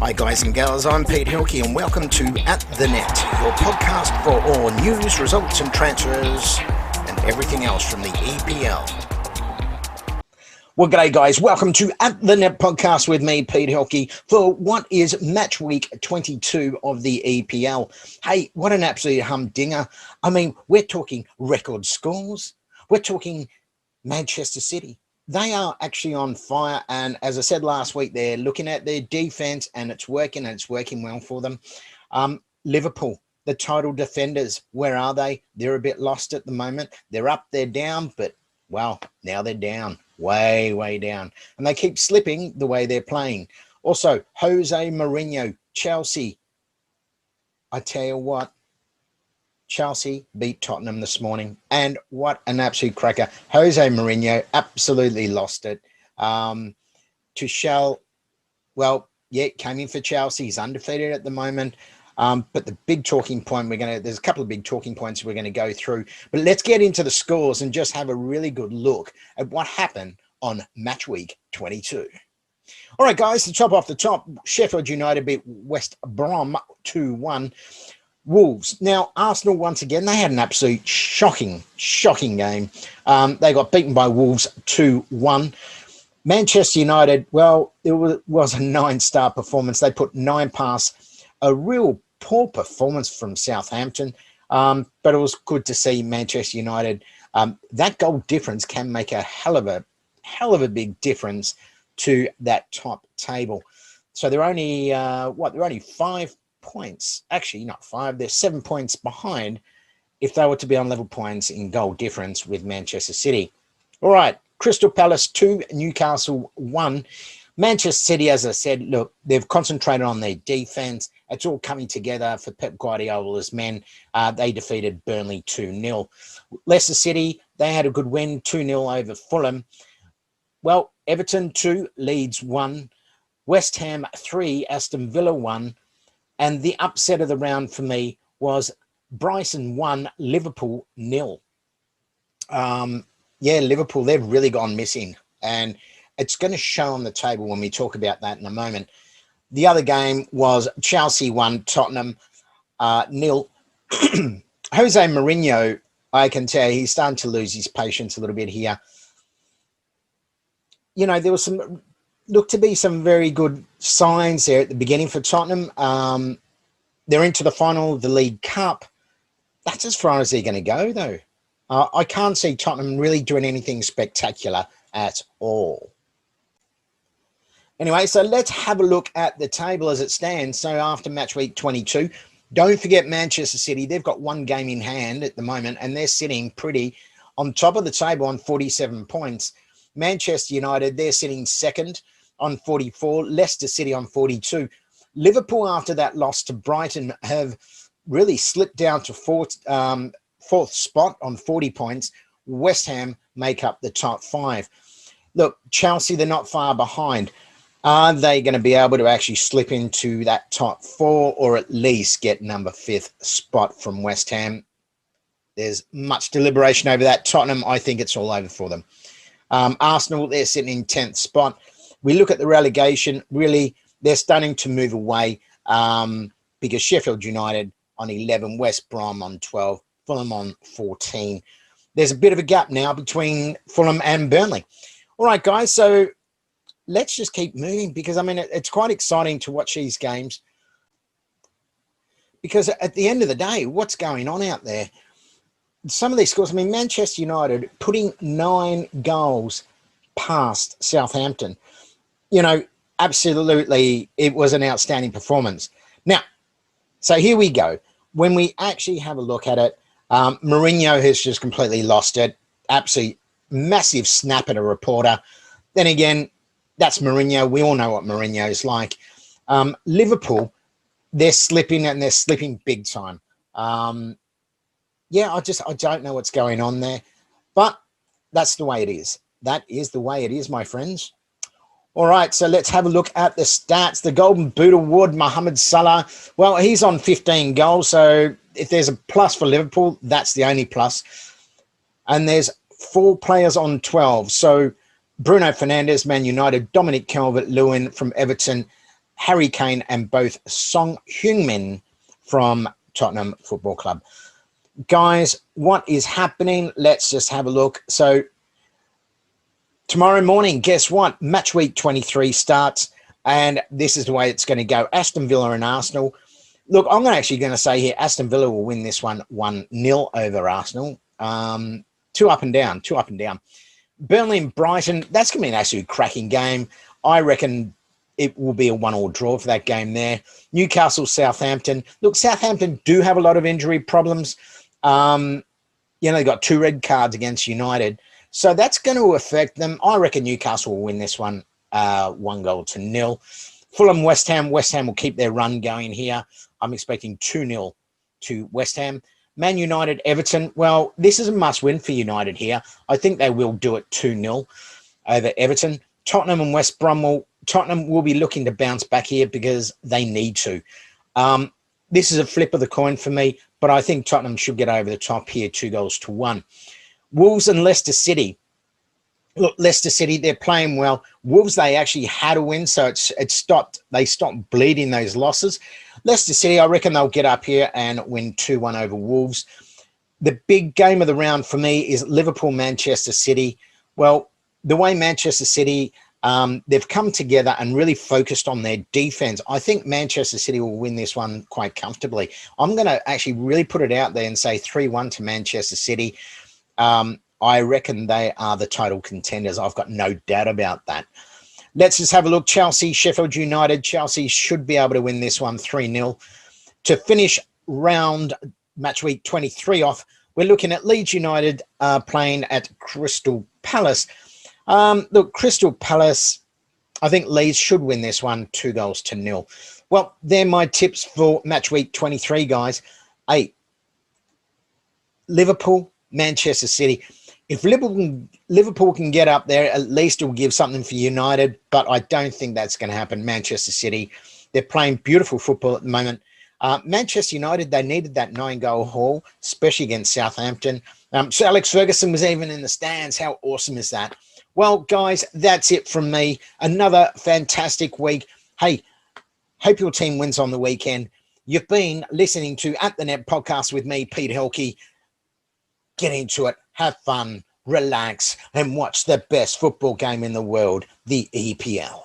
Hi guys and gals, I'm Pete Hilke and welcome to At The Net, your podcast for all news, results and transfers and everything else from the EPL. Well, g'day guys, welcome to At The Net podcast with me, Pete Hilke, for what is match week 22 of the EPL. Hey, what an absolute humdinger. I mean, we're talking record scores. We're talking Manchester City. They are actually on fire, and as I said last week, they're looking at their defense and it's working well for them. Liverpool, the title defenders, where are they? They're a bit lost at the moment. They're up, they're down, but well, now they're down, way down, and they keep slipping the way they're playing. Also, Jose Mourinho, Chelsea. I tell you what, Chelsea beat Tottenham this morning, and what an absolute cracker. Jose Mourinho absolutely lost it. Tuchel, well, yeah, came in for Chelsea. He's undefeated at the moment. But the big talking point there's a couple of big talking points we're going to go through. But let's get into the scores and just have a really good look at what happened on match week 22. All right, guys, to top off the top, Sheffield United beat West Brom 2-1. Wolves. Now, Arsenal, once again, they had an absolute shocking game. They got beaten by Wolves 2-1. Manchester United, well, it was a 9-star performance. They put 9 past a real poor performance from Southampton. But it was good to see Manchester United. That goal difference can make a hell of a big difference to that top table. So they're only, they're only 5 points, actually not 5, they're 7 points behind if they were to be on level points in goal difference with Manchester City. All right, Crystal Palace 2, Newcastle 1. Manchester City, as I said, look, they've concentrated on their defense. It's all coming together for Pep Guardiola's men. They defeated Burnley 2-0. Leicester City, they had a good win, 2-0 over Fulham. Well, Everton 2, Leeds 1. West Ham 3, Aston Villa 1. And the upset of the round for me was Brighton 1, Liverpool 0. Liverpool, they've really gone missing. And it's going to show on the table when we talk about that in a moment. The other game was Chelsea 1, Tottenham 0. Jose Mourinho, I can tell he's starting to lose his patience a little bit here. You know, there was looked to be some very good signs there at the beginning for Tottenham. They're into the final of the League Cup. That's as far as they're going to go, though. I can't see Tottenham really doing anything spectacular at all. Anyway, so let's have a look at the table as it stands. So after match week 22, don't forget Manchester City. They've got 1 game in hand at the moment, and they're sitting pretty on top of the table on 47 points. Manchester United, they're sitting second on 44. Leicester City on 42. Liverpool, after that loss to Brighton, have really slipped down to fourth spot on 40 points. West Ham make up the top 5. Look, Chelsea, they're not far behind. Are they going to be able to actually slip into that top 4 or at least get number 5th spot from West Ham? There's much deliberation over that. Tottenham, I think it's all over for them. Arsenal, they're sitting in 10th spot. We look at the relegation, really, they're starting to move away because Sheffield United on 11, West Brom on 12, Fulham on 14. There's a bit of a gap now between Fulham and Burnley. All right, guys, so let's just keep moving because, I mean, it's quite exciting to watch these games because at the end of the day, what's going on out there? Some of these scores, I mean, Manchester United putting 9 goals past Southampton. You know, absolutely, it was an outstanding performance. Now, so here we go. When we actually have a look at it, Mourinho has just completely lost it. Absolutely massive snap at a reporter. Then again, that's Mourinho. We all know what Mourinho is like. Liverpool, they're slipping and they're slipping big time. I don't know what's going on there, but that's the way it is. That is the way it is, my friends. All right, so let's have a look at the stats. The Golden Boot Award, Mohamed Salah. Well, he's on 15 goals, so if there's a plus for Liverpool, that's the only plus. And there's 4 players on 12. So Bruno Fernandes, Man United, Dominic Calvert-Lewin from Everton, Harry Kane and both Song Heung-min from Tottenham Football Club. Guys, what is happening? Let's just have a look. So tomorrow morning, guess what? Match week 23 starts, and this is the way it's going to go. Aston Villa and Arsenal. Look, I'm actually going to say here, Aston Villa will win this one 1-0 over Arsenal. Two up and down. Burnley and Brighton, that's going to be an absolute cracking game. I reckon it will be a 1-1 draw for that game there. Newcastle, Southampton. Look, Southampton do have a lot of injury problems. They got 2 red cards against United. So that's going to affect them. I reckon Newcastle will win this one 1-0. Fulham, West Ham. West Ham will keep their run going here. I'm expecting 2-0 to West Ham. Man United, Everton. Well, this is a must-win for United here. I think they will do it 2-0 over Everton. Tottenham and West Brom. Tottenham will be looking to bounce back here because they need to. This is a flip of the coin for me, but I think Tottenham should get over the top here, 2-1. Wolves and Leicester City. Look, Leicester City, they're playing well. Wolves, they actually had a win, so they stopped bleeding those losses. Leicester City, I reckon they'll get up here and win 2-1 over Wolves. The big game of the round for me is Liverpool-Manchester City. Well, the way Manchester City, they've come together and really focused on their defense. I think Manchester City will win this one quite comfortably. I'm going to actually really put it out there and say 3-1 to Manchester City. I reckon they are the title contenders. I've got no doubt about that. Let's just have a look. Chelsea, Sheffield United. Chelsea should be able to win this one 3-0. To finish match week 23 off, we're looking at Leeds United playing at Crystal Palace. Look, Crystal Palace, I think Leeds should win this one 2-0. Well, they're my tips for match week 23, guys. Hey, Liverpool, Manchester City. If Liverpool can get up there, at least it will give something for United, but I don't think that's going to happen. Manchester City, they're playing beautiful football at the moment. Manchester United, they needed that 9-goal haul, especially against Southampton. So Alex Ferguson was even in the stands. How awesome is that? Well, guys, that's it from me. Another fantastic week. Hey, hope your team wins on the weekend. You've been listening to At The Net podcast with me, Pete Helke. Get into it, have fun, relax, and watch the best football game in the world, the EPL.